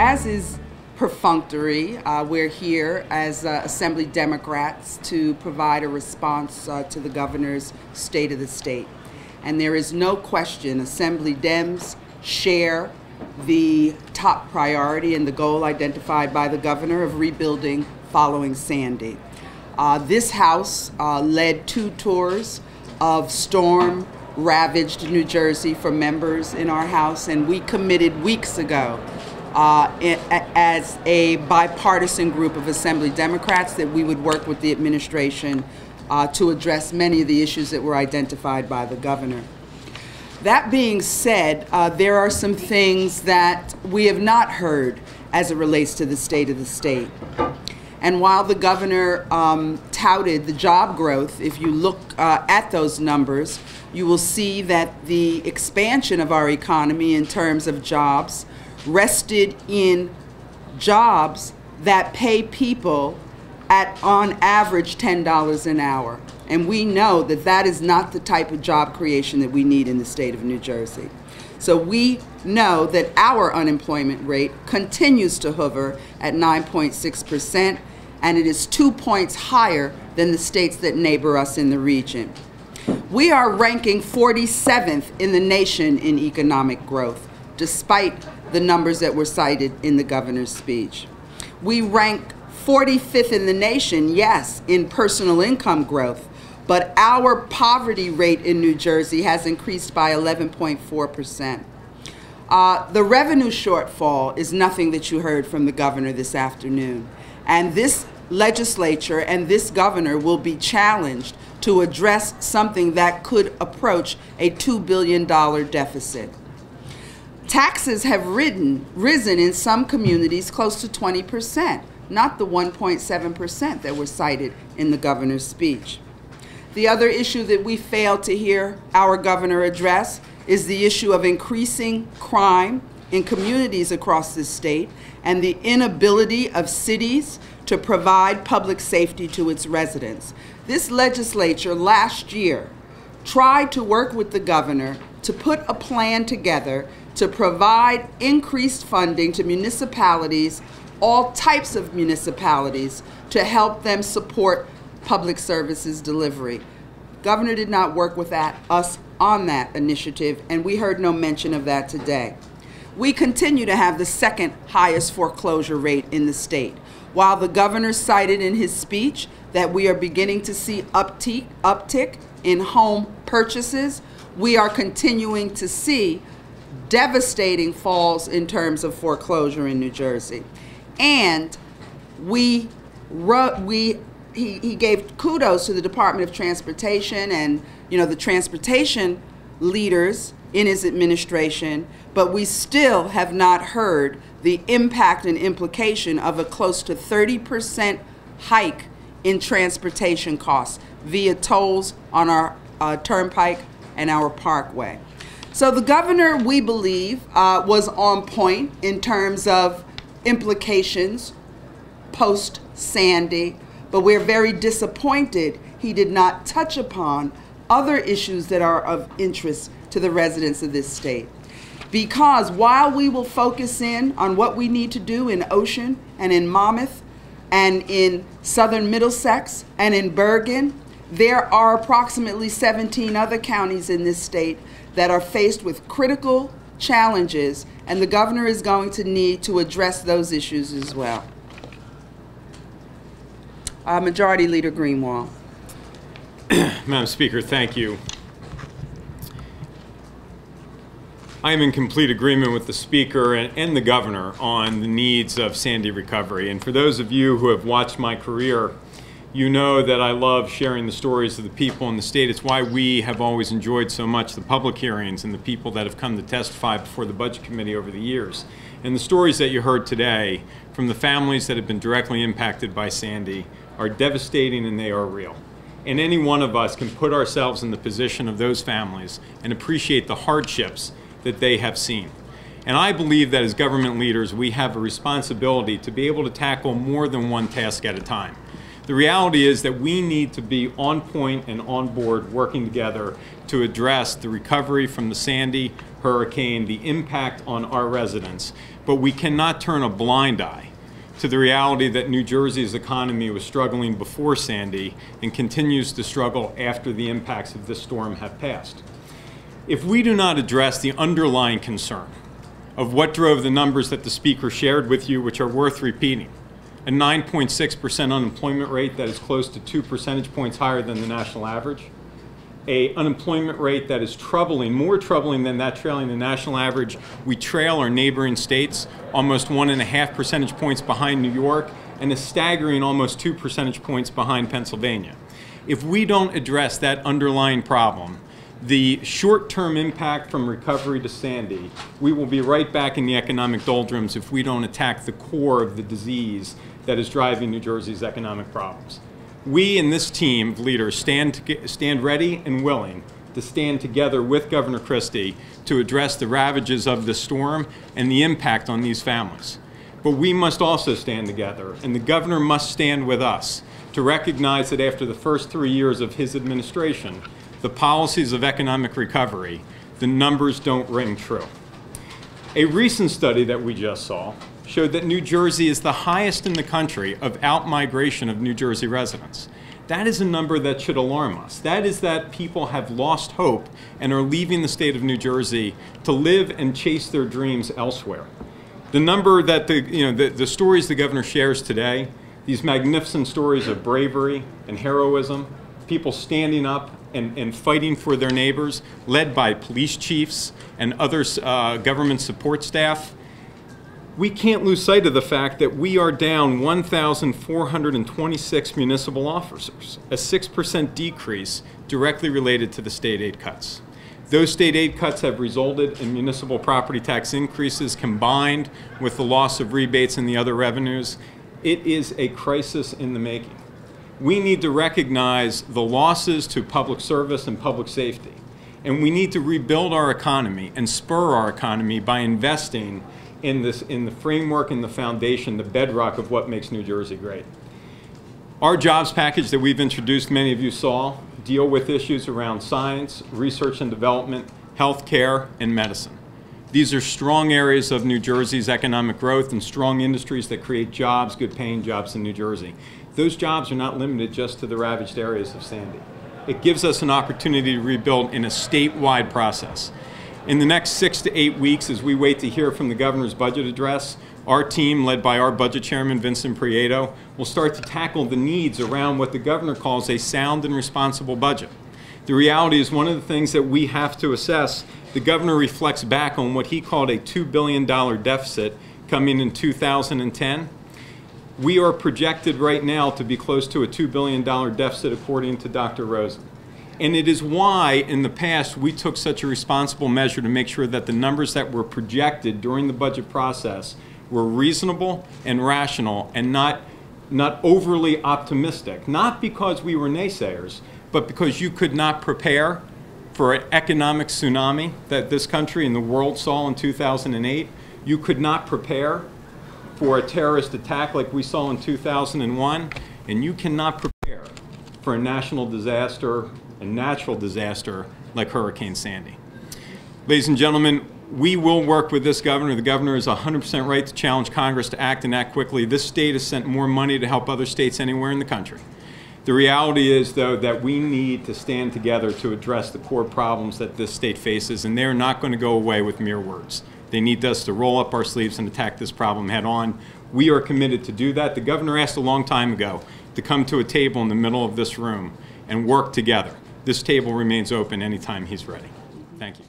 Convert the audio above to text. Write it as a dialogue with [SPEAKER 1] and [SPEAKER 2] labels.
[SPEAKER 1] as is perfunctory, we're here as Assembly Democrats to provide a response to the governor's State of the State. And there is no question Assembly Dems share the top priority and the goal identified by the governor of rebuilding following Sandy. This House led 2 tours of storm-ravaged New Jersey for members in our House, and we committed weeks ago as a bipartisan group of Assembly Democrats that we would work with the administration to address many of the issues that were identified by the governor. That being said, there are some things that we have not heard as it relates to the State of the State. And while the governor touted the job growth, if you look at those numbers, you will see that the expansion of our economy in terms of jobs rested in jobs that pay people at, on average, $10 an hour. And we know that that is not the type of job creation that we need in the state of New Jersey. So we know that our unemployment rate continues to hover at 9.6%, and it is 2 points higher than the states that neighbor us in the region. We are ranking 47th in the nation in economic growth, despite the numbers that were cited in the governor's speech. We rank 45th in the nation, yes, in personal income growth, but our poverty rate in New Jersey has increased by 11.4%. The revenue shortfall is nothing that you heard from the governor this afternoon. And this legislature and this governor will be challenged to address something that could approach a $2 billion deficit. Taxes have risen in some communities close to 20%, not the 1.7% that were cited in the governor's speech. The other issue that we failed to hear our governor address is the issue of increasing crime in communities across this state and the inability of cities to provide public safety to its residents. This legislature last year tried to work with the governor to put a plan together to provide increased funding to municipalities, all types of municipalities, to help them support public services delivery. Governor did not work with us on that initiative, and we heard no mention of that today. We continue to have the second highest foreclosure rate in the state. While the governor cited in his speech that we are beginning to see uptick in home purchases, we are continuing to see devastating falls in terms of foreclosure in New Jersey. And he gave kudos to the Department of Transportation and the transportation leaders in his administration, but we still have not heard the impact and implication of a close to 30% hike in transportation costs via tolls on our turnpike and our parkway. So the governor, we believe, was on point in terms of implications post-Sandy, but we're very disappointed he did not touch upon other issues that are of interest to the residents of this state. Because while we will focus in on what we need to do in Ocean and in Monmouth and in southern Middlesex and in Bergen, there are approximately 17 other counties in this state that are faced with critical challenges, and the governor is going to need to address those issues as well. Majority Leader Greenwald.
[SPEAKER 2] Madam Speaker, thank you. I am in complete agreement with the Speaker and the Governor on the needs of Sandy recovery. And for those of you who have watched my career, you know that I love sharing the stories of the people in the state. It's why we have always enjoyed so much the public hearings and the people that have come to testify before the Budget Committee over the years. And the stories that you heard today from the families that have been directly impacted by Sandy are devastating, and they are real. And any one of us can put ourselves in the position of those families and appreciate the hardships that they have seen. And I believe that as government leaders, we have a responsibility to be able to tackle more than one task at a time. The reality is that we need to be on point and on board working together to address the recovery from the Sandy hurricane, the impact on our residents, but we cannot turn a blind eye to the reality that New Jersey's economy was struggling before Sandy and continues to struggle after the impacts of this storm have passed. If we do not address the underlying concern of what drove the numbers that the Speaker shared with you, which are worth repeating, a 9.6% unemployment rate that is close to 2 percentage points higher than the national average, an unemployment rate that is troubling, more troubling than that trailing the national average. We trail our neighboring states almost 1.5 percentage points behind New York and a staggering almost 2 percentage points behind Pennsylvania. If we don't address that underlying problem, the short-term impact from recovery to Sandy, we will be right back in the economic doldrums if we don't attack the core of the disease that is driving New Jersey's economic problems. We in this team of leaders stand ready and willing to stand together with Governor Christie to address the ravages of this storm and the impact on these families. But we must also stand together, and the governor must stand with us to recognize that after the first 3 years of his administration, the policies of economic recovery, the numbers don't ring true. A recent study that we just saw showed that New Jersey is the highest in the country of out-migration of New Jersey residents. That is a number that should alarm us. That is that people have lost hope and are leaving the state of New Jersey to live and chase their dreams elsewhere. The number that the stories the governor shares today, these magnificent stories of bravery and heroism, people standing up and fighting for their neighbors, led by police chiefs and other government support staff. We can't lose sight of the fact that we are down 1,426 municipal officers, a 6% decrease directly related to the state aid cuts. Those state aid cuts have resulted in municipal property tax increases combined with the loss of rebates and the other revenues. It is a crisis in the making. We need to recognize the losses to public service and public safety. And we need to rebuild our economy and spur our economy by investing in the framework and the foundation, the bedrock of what makes New Jersey great. Our jobs package that we've introduced, many of you saw, deal with issues around science, research and development, healthcare, and medicine. These are strong areas of New Jersey's economic growth and strong industries that create jobs, good paying jobs in New Jersey. Those jobs are not limited just to the ravaged areas of Sandy. It gives us an opportunity to rebuild in a statewide process. In the next 6 to 8 weeks, as we wait to hear from the governor's budget address, our team, led by our budget chairman, Vincent Prieto, will start to tackle the needs around what the governor calls a sound and responsible budget. The reality is one of the things that we have to assess, the governor reflects back on what he called a $2 billion deficit coming in 2010. We are projected right now to be close to a $2 billion deficit according to Dr. Rosen. And it is why in the past we took such a responsible measure to make sure that the numbers that were projected during the budget process were reasonable and rational and not overly optimistic. Not because we were naysayers, but because you could not prepare for an economic tsunami that this country and the world saw in 2008. You could not prepare for a terrorist attack like we saw in 2001, and you cannot prepare for a national disaster, a natural disaster like Hurricane Sandy. Ladies and gentlemen, we will work with this governor. The governor is 100% right to challenge Congress to act and act quickly. This state has sent more money to help other states anywhere in the country. The reality is, though, that we need to stand together to address the core problems that this state faces, and they're not going to go away with mere words. They need us to roll up our sleeves and attack this problem head on. We are committed to do that. The governor asked a long time ago to come to a table in the middle of this room and work together. This table remains open anytime he's ready. Thank you.